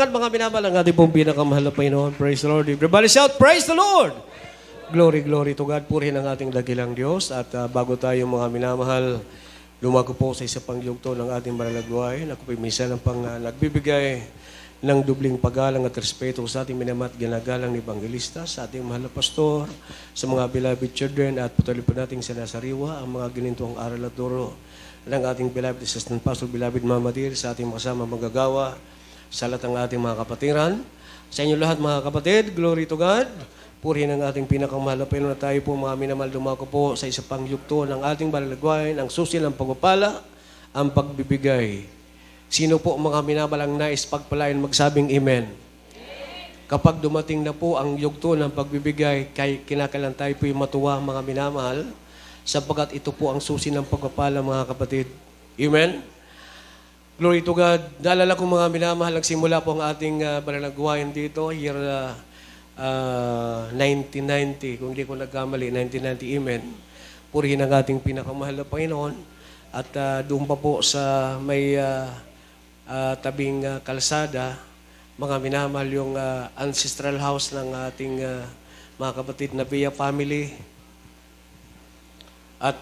palakpakan mga minamahal ang ating pong pinakamahal na Panginoon. Praise the Lord. Everybody shout, praise the Lord! Glory, glory to God. Purihin ang ating dakilang Diyos. At bago tayo mga minamahal, lumako po sa isa pang yugto ng ating manalagway. Ako po minsan ang nagbibigay ng dubling paggalang at respeto sa ating minamat ginagalang ni Evangelista, sa ating mahal na pastor, sa mga beloved children at patuloy po nating sinasariwa ang mga ginintong aral at turo ng ating beloved assistant pastor, beloved Mama Dear, sa ating kasama magagawa, sa lahat ng ating mga kapatiran. Sa inyo lahat mga kapatid, glory to God. Purihin ang ating pinakamahal na Panginoon na tayo po mga minamahal dumako po sa isa pang yugto ng ating manalagway, ang susi ng pagpapala, ang pagbibigay. Sino po mga minamahal ang nais pagpalain magsabing amen? Kapag dumating na po ang yugto ng pagbibigay, kinakailangan tayo po yung matuwa mga minamahal, sapagkat ito po ang susi ng pagpapala mga kapatid. Amen? Glory to God. Naalala ko mga minamahal, nagsimula po ang ating manalagwayan dito, year 1990, kung hindi ko nagkamali, 1990, amen. Purihin ang ating pinakamahal na Panginoon. At doon pa po sa may tabing kalsada, mga minamahal yung ancestral house ng ating mga kapatid na Villa family. At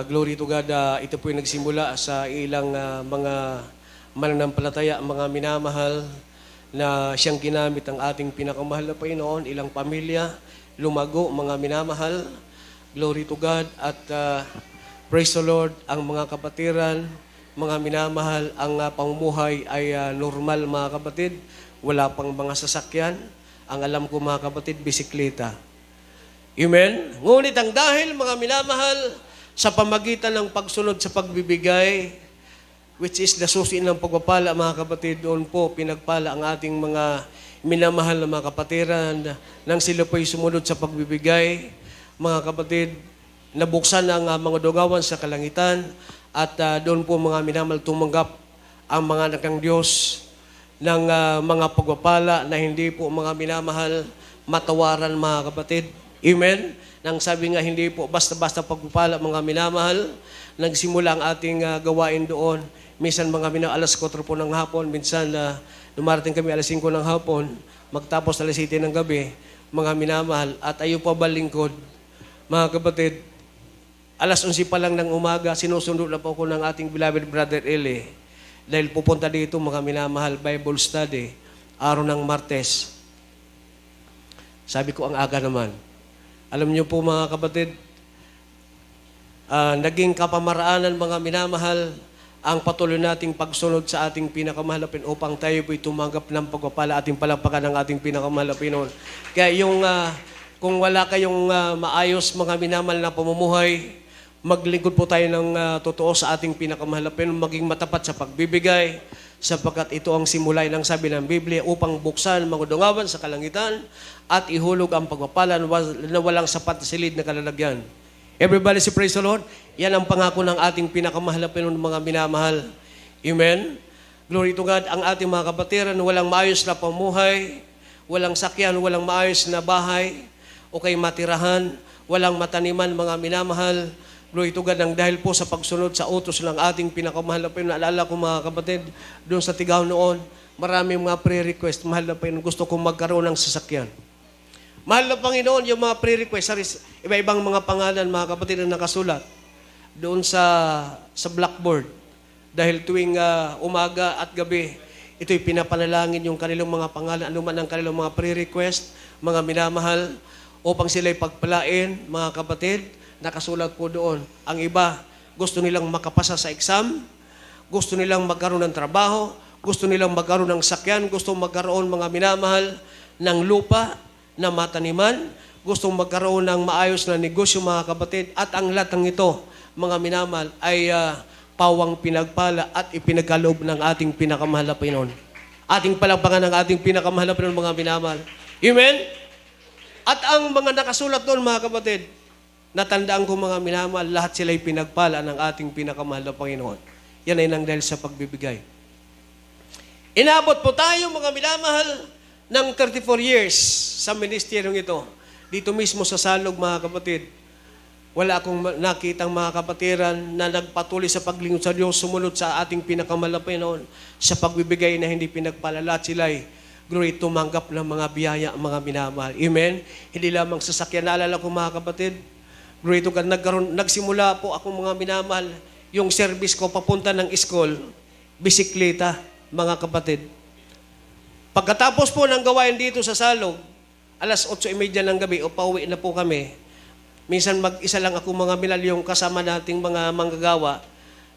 glory to God, ito po yung nagsimula sa ilang mga mananampalataya, mga minamahal, na siyang ginamit ang ating pinakamahal na Panginoon, ilang pamilya, lumago, mga minamahal, glory to God, at praise the Lord, ang mga kapatiran, mga minamahal, ang pamumuhay ay normal mga kapatid, wala pang mga sasakyan, ang alam ko mga kapatid, bisikleta. Amen? Ngunit ang dahil mga minamahal, sa pamagitan ng pagsunod sa pagbibigay, which is the susi ng pagpapala, mga kapatid, doon po pinagpala ang ating mga minamahal na mga kapatiran nang sila po'y sumunod sa pagbibigay. Mga kapatid, nabuksan ang mga dogawan sa kalangitan at doon po mga minamahal tumanggap ang mga anak ng Diyos ng mga pagpapala na hindi po mga minamahal matawaran mga kapatid. Amen? Nang sabi nga, hindi po basta-basta pagpapala mga minamahal, nagsimula ang ating gawain doon. Minsan mga alas 4 po ng hapon, minsan dumarating kami alas 5 ng hapon, magtapos alas 7 ng gabi, mga minamahal, at ayo pa balingkod. Mga kapatid, alas 11 pa lang ng umaga, sinusundo na po ako ng ating beloved brother Eli. Dahil pupunta dito mga minamahal, Bible study, araw ng Martes. Sabi ko, ang aga naman. Alam niyo po mga kapatid, naging kapamaraanan mga minamahal, ang patuloy nating pagsunod sa ating pinakamahal na Panginoon upang tayo po'y tumanggap ng pagpapala ating palapakan ng ating pinakamahal na Panginoon. Kaya yung, kung wala kayong maayos mga minamahal na pamumuhay, maglingkod po tayo ng totoo sa ating pinakamahal na Panginoon, maging matapat sa pagbibigay, sapagkat ito ang simulay ng sabi ng Biblia upang buksan mga dungawan sa kalangitan at ihulog ang pagpapala na walang sapat na silid na kalalagyan. Everybody say praise the Lord. Yan ang pangako ng ating pinakamahal na Panginoon, mga minamahal. Amen? Glory to God. Ang ating mga kapatiran, walang maayos na pamuhay, walang sakyan, walang maayos na bahay, o kay matirahan, walang mataniman, mga minamahal. Glory to God. Ang dahil po sa pagsunod sa utos ng ating pinakamahal na Panginoon. Naalala ko mga kapatid, doon sa Tigaw noon, maraming mga pre-request, mahal na Panginoon, gusto kong magkaroon ng sasakyan. Mahal na Panginoon, yung mga pre-request, iba-ibang mga pangalan, mga kapatid na nakasulat doon sa blackboard. Dahil tuwing umaga at gabi, ito'y pinapanalangin yung kanilang mga pangalan, anuman ang kanilang mga pre-request, mga minamahal, upang sila'y pagpalain, mga kapatid, nakasulat po doon. Ang iba, gusto nilang makapasa sa exam, gusto nilang magkaroon ng trabaho, gusto nilang magkaroon ng sakyan, gusto magkaroon mga minamahal ng lupa, na mataniman, gustong magkaroon ng maayos na negosyo mga kapatid, at ang lahat ng ito, mga minamahal, ay pawang pinagpala at ipinagkaloob ng ating pinakamahal na Panginoon. Ating palakpakan ng ating pinakamahal na Panginoon, mga minamahal. Amen? At ang mga nakasulat doon mga kapatid, natandaan ko mga minamahal, lahat sila'y pinagpala ng ating pinakamahal na Panginoon. Yan ay nang dahil sa pagbibigay. Inabot po tayo mga minamahal, ng 34 years sa ministeryong ito. Dito mismo sa Salog, mga kapatid, wala akong nakitang mga kapatiran na nagpatuloy sa paglingkod sa Diyos, sumunod sa ating pinakamahal na Panginoon, sa pagbibigay na hindi pinagpalala at sila'y glory, tumanggap ng mga biyaya ang mga minamahal. Amen? Hindi lamang sasakyan. Naalala ko mga kapatid, glory to God, nagsimula po ako mga minamahal, yung service ko papunta ng school, bisikleta, mga kapatid. Pagkatapos po ng gawain dito sa Salog, alas 8:30 ng gabi, o pauwi na po kami. Minsan mag-isa lang ako mga minal, yung kasama nating mga manggagawa.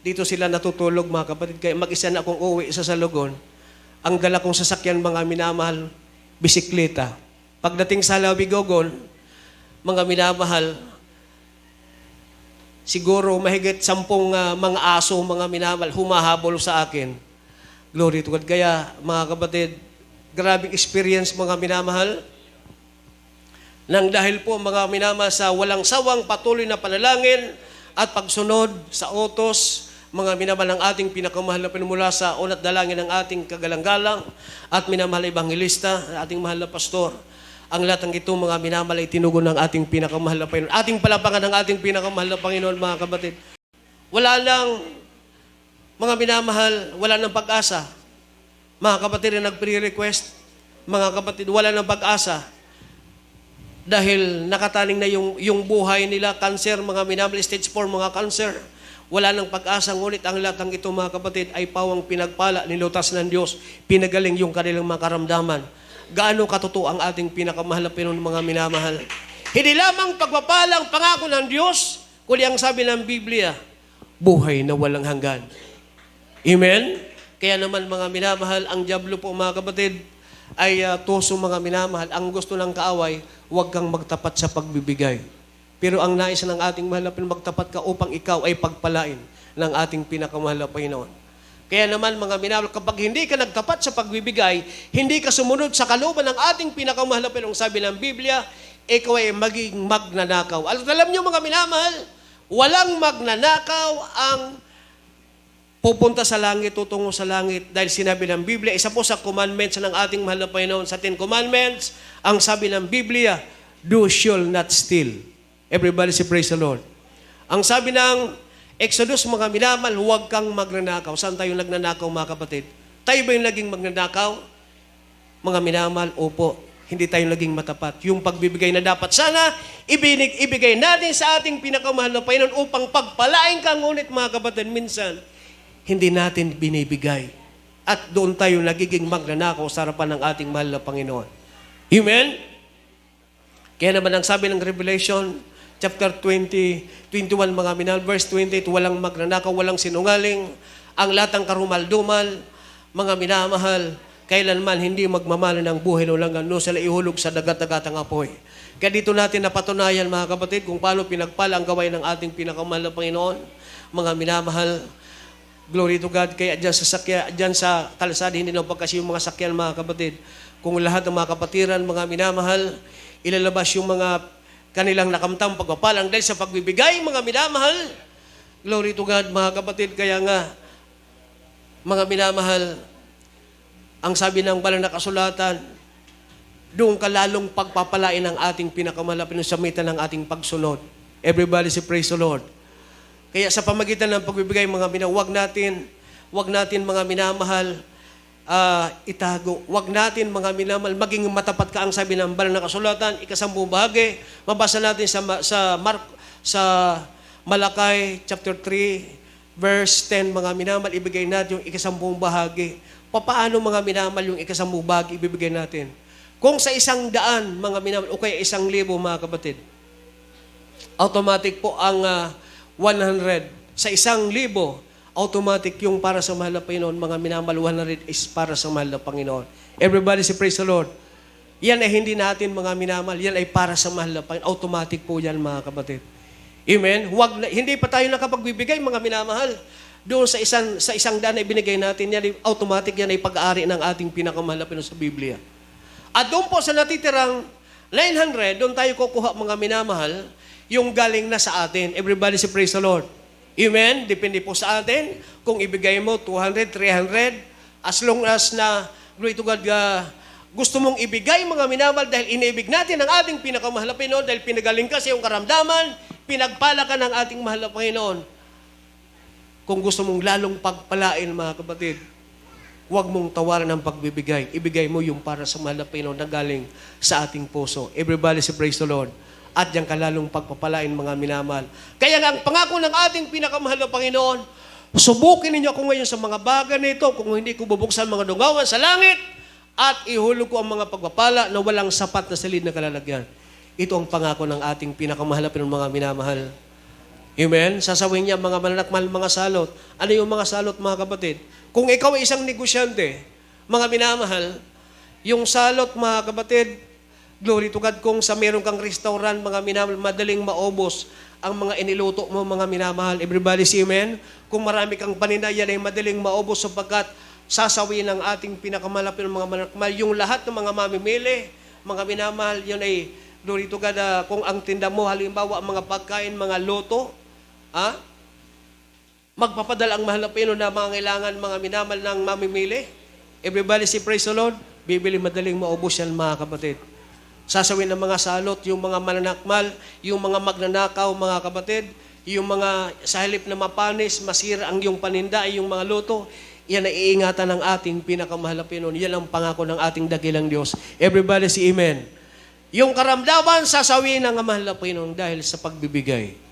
Dito sila natutulog mga kapatid. Kaya mag-isa na akong uwi sa Salogon. Ang dala kong sasakyan mga minamahal, bisikleta. Pagdating sa Lawigogon, mga minamahal, siguro mahigit 10 mga aso, mga minamahal, humahabol sa akin. Glory to God. Kaya mga kapatid, grabing experience mga minamahal. Nang dahil po mga minamahal sa walang sawang patuloy na panalangin at pagsunod sa utos, mga minamahal ng ating pinakamahal na pinumula sa unat dalangin ng ating kagalang-galang at minamahal na ebangelista, ating mahal na pastor. Ang lahat ng ito, mga minamahal, ay tinugon ng ating pinakamahal na Panginoon. Ating palapangan ng ating pinakamahal na Panginoon, mga kapatid. Wala lang, mga minamahal, wala nang pag-asa. Mga kapatid na nag-pre-request, mga kapatid, wala nang pag-asa. Dahil nakataling na yung buhay nila, cancer, mga minamahal, stage 4, mga cancer. Wala nang pag-asa, ngunit ang lahat ng ito, mga kapatid, ay pawang pinagpala, nilutas ng Diyos, pinagaling yung kanilang mga karamdaman. Gaano katotoo ang ating pinakamahal na Panginoon, mga minamahal. Hindi lamang pagpapalang pangako ng Diyos, kundi ang sabi ng Biblia, buhay na walang hanggan. Amen? Kaya naman mga minamahal, ang dyablo po mga kapatid, ay tuso mga minamahal. Ang gusto ng kaaway, huwag kang magtapat sa pagbibigay. Pero ang nais ng ating mahal na Panginoon, magtapat ka upang ikaw ay pagpalain ng ating pinakamahal na Panginoon. Kaya naman mga minamahal, kapag hindi ka nagtapat sa pagbibigay, hindi ka sumunod sa kalooban ng ating pinakamahal na Panginoon, sabi ng Biblia, ikaw ay magiging magnanakaw. Alam niyo mga minamahal, walang magnanakaw ang pupunta sa langit, tutungo sa langit, dahil sinabi ng Biblia, isa po sa commandments ng ating mahal na Panginoon, sa 10 commandments, ang sabi ng Biblia, do shall not steal. Everybody say praise the Lord. Ang sabi ng Exodus, mga minamahal, huwag kang magnanakaw. Saan tayo nagnanakaw, mga kapatid? Tayo ba yung naging magnanakaw? Mga minamahal, opo. Hindi tayo naging matapat. Yung pagbibigay na dapat sana, ibigay natin sa ating pinakamahal na Panginoon upang pagpalain ka, ngunit mga kapatid, minsan, hindi natin binibigay. At doon tayo nagiging magnanakaw sa harapan ng ating mahal na Panginoon. Amen? Kaya naman ang sabi ng Revelation, chapter 21, mga minamahal, verse 28, walang magnanakaw, walang sinungaling, ang lahat ng karumal-dumal, mga minamahal, kailanman hindi magmamala ng buhay ng langgan, no sila ihulog sa dagat-dagatang apoy. Kaya dito natin napatunayan, mga kapatid, kung paano pinagpala ang gawain ng ating pinakamahal na Panginoon, mga minamahal. Glory to God. Kaya dyan sa kalsada, hindi lang pagkasi yung mga sakyan, mga kapatid. Kung lahat ng mga kapatiran, mga minamahal, ilalabas yung mga kanilang nakamtang pagpapalang dahil sa pagbibigay, mga minamahal. Glory to God, mga kapatid. Kaya nga, mga minamahal, ang sabi ng banal na kasulatan, doon ka lalong pagpapalain ang ating pinakamahal na sa mitan ng ating pagsunod. Everybody say praise the Lord. Kaya sa pamagitan ng pagbibigay, mga minamahal, wag natin mga minamahal, itago. Wag natin mga minamahal, maging matapat ka, ang sabi ng banal na kasulatan, 10 bahagi. Mabasa natin sa Malakay chapter 3 verse 10, mga minamahal, ibigay natin yung 10 bahagi. Paano mga minamahal yung 10 bahagi ibibigay natin? Kung sa 100, mga minamahal, o kaya 1,000, mga kapatid, automatic po ang 100. Sa 1,000, automatic yung para sa mahal na Panginoon, mga minamahal, 100 is para sa mahal na Panginoon. Everybody say praise the Lord. Yan ay hindi natin mga minamahal, yan ay para sa mahal na Panginoon. Automatic po yan, mga kapatid. Amen? Hindi pa tayo nakapagbibigay, mga minamahal. Doon sa 100 na ibinigay natin, yan, automatic yan ay pag-aari ng ating pinakamahal na Panginoon sa Biblia. At doon po sa natitirang 900, doon tayo kukuha, mga minamahal, yung galing na sa atin. Everybody say praise the Lord. Amen? Depende po sa atin. Kung ibigay mo 200, 300, as long as na, glory to God, gusto mong ibigay, mga minamahal, dahil iniibig natin ang ating pinakamahal na Panginoon, dahil pinagaling ka sa iyong karamdaman, pinagpala ka ng ating mahal na Panginoon. Kung gusto mong lalong pagpalain, mga kapatid, huwag mong tawaran ng pagbibigay. Ibigay mo yung para sa mahal na Panginoon na galing sa ating puso. Everybody say praise the Lord. At yung kalalong pagpapalain mga minamahal. Kaya nga ang pangako ng ating pinakamahal na Panginoon, subukin ninyo ako ngayon sa mga bagay na ito kung hindi ko bubuksan mga dungawan sa langit at ihulog ko ang mga pagpapala na walang sapat na silid na kalalagyan. Ito ang pangako ng ating pinakamahal na Panginoon mga minamahal. Amen? Sasawin niya mga mananakmal, mga salot. Ano yung mga salot, mga kapatid? Kung ikaw ay isang negosyante, mga minamahal, yung salot, mga kapatid, glory to God, kung sa meron kang restaurant, mga minamahal, madaling maubos ang mga iniluto mo, mga minamahal. Everybody say amen? Kung marami kang paninda, yan ay madaling maubos sapagkat sasawin ng ating pinakamalapit ng mga mananakmal. Yung lahat ng mga mamimili, mga minamahal, yun ay, glory to God, kung ang tinda mo, halimbawa, ang mga pagkain, mga luto, magpapadala ang mahal na Panginoon na mga kailangan mga minamal ng mamimili. Everybody say praise the Lord. Bibili madaling maubos yan, mga kapatid. Sasawin ng mga salot, yung mga mananakmal, yung mga magnanakaw, mga kapatid, yung mga sa halip na mapanis, masira ang yung paninda, yung mga luto, yan ay iingatan ng ating pinakamahal na Panginoon. Yan ang pangako ng ating dakilang Diyos. Everybody say amen. Yung karamdaman, sasawin ng mahal na Panginoon dahil sa pagbibigay.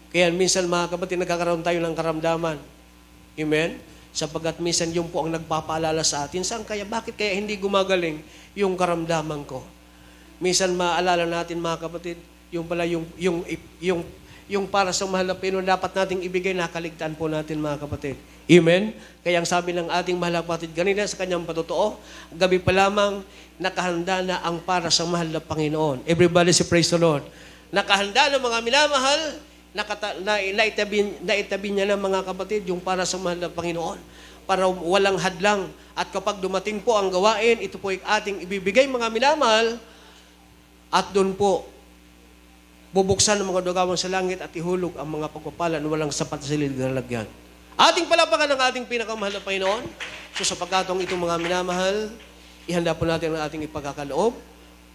Kaya minsan mga kapatid, nagkakaroon tayo ng karamdaman. Amen? Sapagkat minsan yung po ang nagpapaalala sa atin, saan kaya, bakit kaya hindi gumagaling yung karamdaman ko? Minsan maalala natin mga kapatid, yung pala yung para sa mahal na Panginoon dapat nating ibigay, nakaligtaan po natin mga kapatid. Amen? Kaya ang sabi ng ating mahal na kapatid kanina sa kanyang patotoo, gabi pa lamang nakahanda na ang para sa mahal na Panginoon. Everybody say praise the Lord. Nakahanda na mga minamahal, naitabi niya ng mga kapatid yung para sa mahal na Panginoon para walang hadlang. At kapag dumating po ang gawain, ito po ay ating ibibigay mga minamahal at doon po bubuksan ng mga dugawan sa langit at ihulog ang mga pagpapala na walang sapat na silid na lagyan. Ating palapakan ng ating pinakamahal na Panginoon. So sa pagkatong itong mga minamahal, ihanda po natin ang ating ipagkakaloob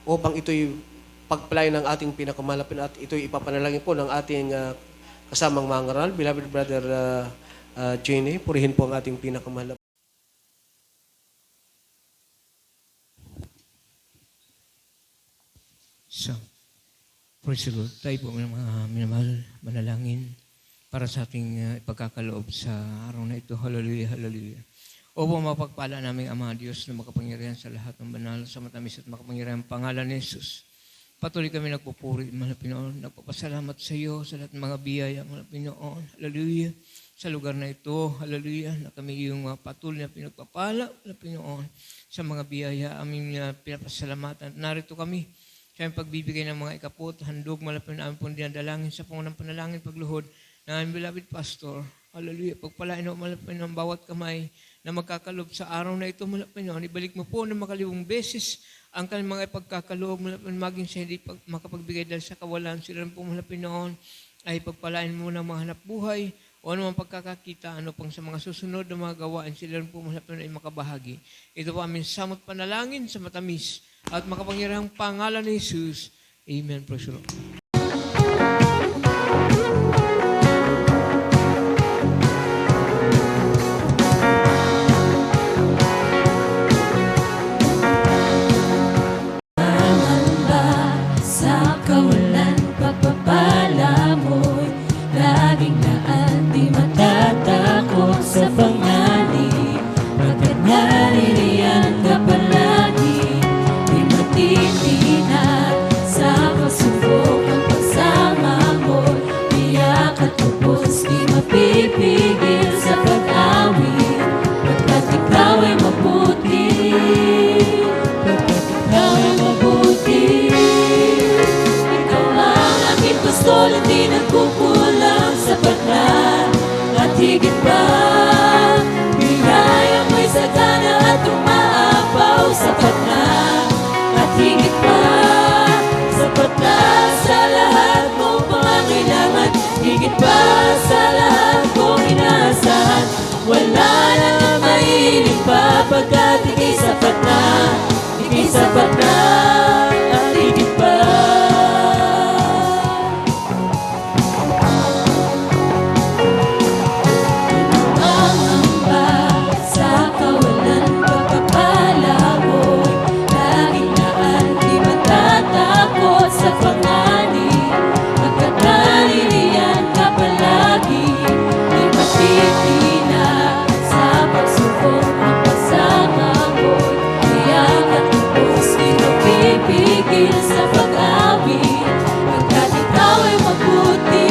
upang ito'y pagpalain ng ating pinakamalapit at ito'y ipapanalangin po ng ating kasamang mangaral. Beloved Brother Jenny, purihin po ang ating pinakamalapit. So, praise the Lord. Tayo po mga minamahal, manalangin para sa ating ipagkakaloob sa araw na ito. Hallelujah, hallelujah. Opo, mapagpala namin Ama Diyos na makapangyarihan sa lahat ng banal, sa matamis at makapangyarihan pangalan ni Jesus. Patuloy kami nagpupuri, mahal na Pinoon. Nagpapasalamat sa iyo sa lahat ng mga biyaya, mahal na Pinoon. Hallelujah. Sa lugar na ito, hallelujah, na kami yung patuloy na pinagpapala, mahal na Pinoon, sa mga biyaya, aming pinapasalamatan. Narito kami sa aming pagbibigay ng mga ikaput, handog, mahal na Pinoon, aming pong dinadalangin sa pangunang panalangin, pagluhod ng aming beloved pastor. Hallelujah. Pagpalain mo, mahal na Pinoon, bawat kamay na magkakalob sa araw na ito, mahal na Pinoon. Ibalik mo po ng makalibong beses ang kanilang mga ipagkakaloob, maging sa hindi makapagbigay dahil sa kawalan, sila rin po, mahal na Pinoon, ay pagpalain mo ng mga hanap buhay o anumang pagkakakita, ano pang sa mga susunod na mga gawain, sila rin po, mahal na Pinoon, ay makabahagi. Ito po aming samot panalangin sa matamis at makapangyarihang pangalan ni Jesus. Amen. Praise the Lord. Di nagkukulang sapat na at higit pa. Biyaya mo'y sagana at umaapaw, sapat na at higit pa. Sapat na sa lahat mong pangangailangan, higit pa sa lahat kong inaasahan. Wala nang mahiling pa pagkat ika'y sapat na, ika'y sapat na at higit pa. Sa kawalan tumigil sa pag-awit, pagkat ikaw ay mabuti.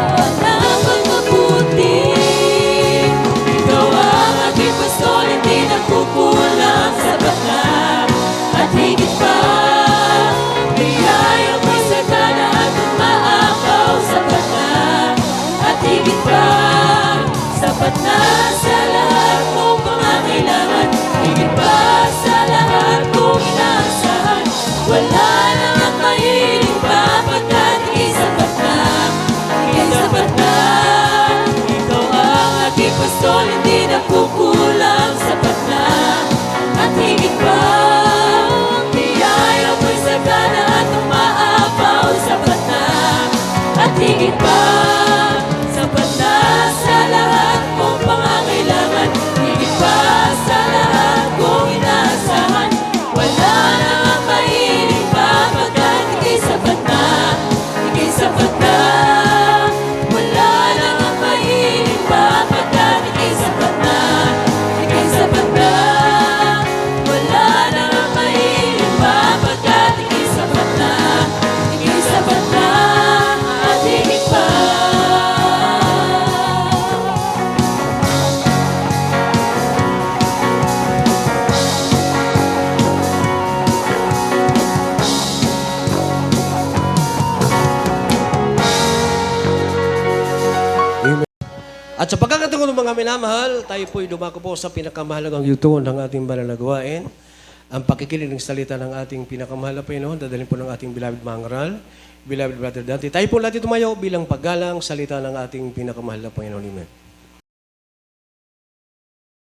Ang mabuti. Ikaw ang aking pastol, hindi nagkukulang, sapat na at higit pa. Biyaya mo'y sagana at umaapaw, sapat na at higit pa. Sapat na sa lahat mong pangangailangan, higit pa sa lahat mong inaasahan. Wala nang ang mahiling pa, pagkat ika'y sapat na, ika'y sapat na. Ikaw ang aking pastol, hindi nagkukulang, sapat na at higit pa. Biyaya mo'y sagana at umaapaw, sapat na at higit pa. Sapat na sa lahat mong pangangailangan, higit pa sa lahat mong inaasahan. Wala nang ang mahiling pa, pagkat ika'y sapat na, ika'y sapat na. Wala nang ang mahiling pa, pagkat ika'y sapat na, ika'y sapat na. Wala nang ang mahiling pa, pagkat ika'y sapat na, ika'y sapat na at higit pa. At sa pagkakataon ng mga minamahal, tayo po'y dumako po sa pinakamahalagang yutuon ng ating banal na gawain. Ang pakikinig ng salita ng ating pinakamahal na Panginoon, dadalhin po ng ating beloved mangaral, beloved brother Dante. Tayo po natin tumayo bilang paggalang salita ng ating pinakamahal na Panginoon. Amen.